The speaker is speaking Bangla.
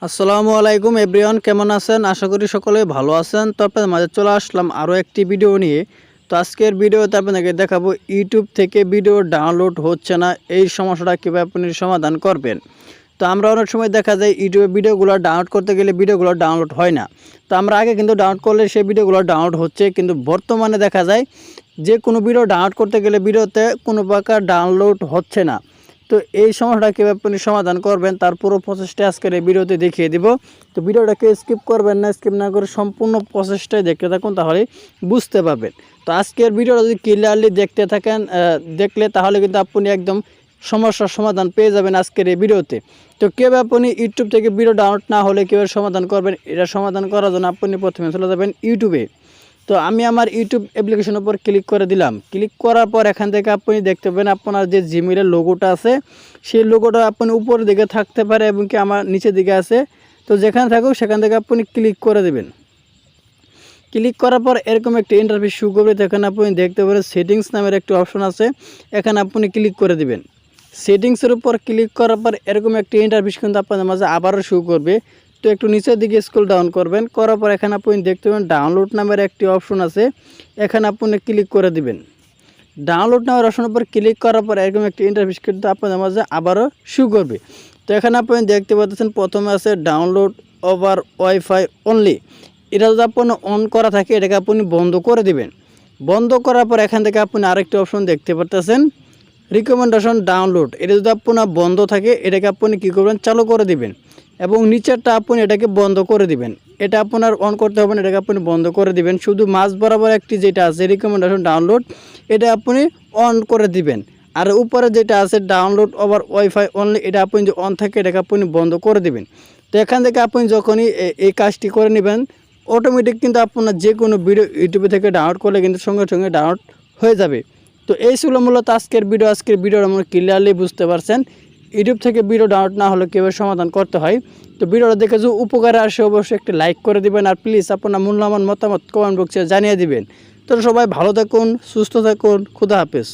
আসসালামু আলাইকুম এভরিওয়ান, কেমন আছেন? আশা করি সকলে ভালো আছেন। তো আপনাদের মাঝে চলে আসলাম আরও একটি ভিডিও নিয়ে। তো আজকের ভিডিওতে আপনাদেরকে দেখাবো ইউটিউব থেকে ভিডিও ডাউনলোড হচ্ছে না, এই সমস্যাটা কীভাবে আপনি সমাধান করবেন। তো আমরা অনেক সময় দেখা যায় ইউটিউবে ভিডিওগুলো ডাউনলোড করতে গেলে ভিডিওগুলো ডাউনলোড হয় না। তো আমরা আগে কিন্তু ডাউনলোড করলে সেই ভিডিওগুলো ডাউনলোড হচ্ছে, কিন্তু বর্তমানে দেখা যায় যে কোনো ভিডিও ডাউনলোড করতে গেলে ভিডিওতে কোনো প্রকার ডাউনলোড হচ্ছে না। তো এই সমস্যাটা কীভাবে আপনি সমাধান করবেন তার পুরো প্রসেসটা আজকের এই ভিডিওতে দেখিয়ে দিব। তো ভিডিওটাকে স্কিপ করবেন না, স্কিপ না করে সম্পূর্ণ প্রসেসটাই দেখতে থাকুন, তাহলে বুঝতে পারবেন। তো আজকের ভিডিওটা যদি ক্লিয়ারলি দেখতে থাকেন দেখলে তাহলে কিন্তু আপনি একদম সমস্যার সমাধান পেয়ে যাবেন আজকের এই ভিডিওতে। তো কীভাবে আপনি ইউটিউব থেকে ভিডিও ডাউনলোড না হলে কীভাবে সমাধান করবেন, এটা সমাধান করার জন্য আপনি প্রথমে চলে যাবেন ইউটিউবে। তো আমি আমার ইউটিউব অ্যাপ্লিকেশনের উপর ক্লিক করে দিলাম। ক্লিক করার পর এখান থেকে আপনি দেখতে পাবেন আপনার যে জিমেইলের লোগোটা আছে সেই লোগোটা আপনি উপরের দিকে থাকতে পারে এবং কি আমার নিচের দিকে আছে। তো যেখানে থাকুক সেখান থেকে আপনি ক্লিক করে দেবেন। ক্লিক করার পর এরকম একটি ইন্টারফেস শো করবে। তো এখানে আপনি দেখতে পারেন সেটিংস নামের একটি অপশন আছে, এখানে আপনি ক্লিক করে দিবেন। সেটিংসের উপর ক্লিক করার পর এরকম একটি ইন্টারফেস কিন্তু আপনাদের মাঝে আবারও শো করবে। তো একটু নিচের দিকে স্ক্রল ডাউন করবেন, করার পর এখানে আপনি দেখতে পাবেন ডাউনলোড নামের একটি অপশন আছে, এখানে আপনি ক্লিক করে দিবেন। ডাউনলোড নামের অপশনের উপর ক্লিক করার পর এরকম একটি ইন্টারফেস কিন্তু আপনাদের মাঝে আবারও শো করবে। তো এখানে আপনি দেখতে পাচ্ছেন প্রথমে আছে ডাউনলোড ওভার ওয়াইফাই অনলি। এটা যদি আপনি অন করা থাকে এটাকে আপনি বন্ধ করে দিবেন। বন্ধ করার পর এখান থেকে আপনি আরেকটি অপশন দেখতে পাচ্ছেন রিকমেন্ডেশন ডাউনলোড। এটা যদি আপনার বন্ধ থাকে এটাকে আপনি কী করবেন, চালু করে দিবেন এবং নিচেরটা আপনি এটাকে বন্ধ করে দিবেন। এটা আপনার অন করতে হবে না, এটাকে আপনি বন্ধ করে দিবেন। শুধু মাঝ বরাবর একটি যেটা আছে রিকমেন্ডেশন ডাউনলোড এটা আপনি অন করে দিবেন। আর উপরে যেটা আছে ডাউনলোড ওভার ওয়াইফাই অনলি এটা আপনি যে অন থাকে এটাকে আপনি বন্ধ করে দিবেন। তো এখান থেকে আপনি যখনই এই কাজটি করে নেবেন অটোমেটিক কিন্তু আপনার যে কোনো ভিডিও ইউটিউবে থেকে ডাউনলোড করলে কিন্তু সঙ্গে সঙ্গে ডাউনলোড হয়ে যাবে। তো এই ছিল মূলত আজকের ভিডিওটা আমরা ক্লিয়ারলি বুঝতে পারছেন ইউটিউব থেকে ভিডিও ডাউনলোড না হলে কীভাবে সমাধান করতে হয়। তো ভিডিওটা দেখে যদি উপকারে আসে অবশ্যই একটি লাইক করে দিবেন, আর প্লিজ আপনার মূল্যবান মতামত কমেন্ট বক্সে জানিয়ে দিবেন। তো সবাই ভালো থাকুন, সুস্থ থাকুন, খুদা হাফেজ।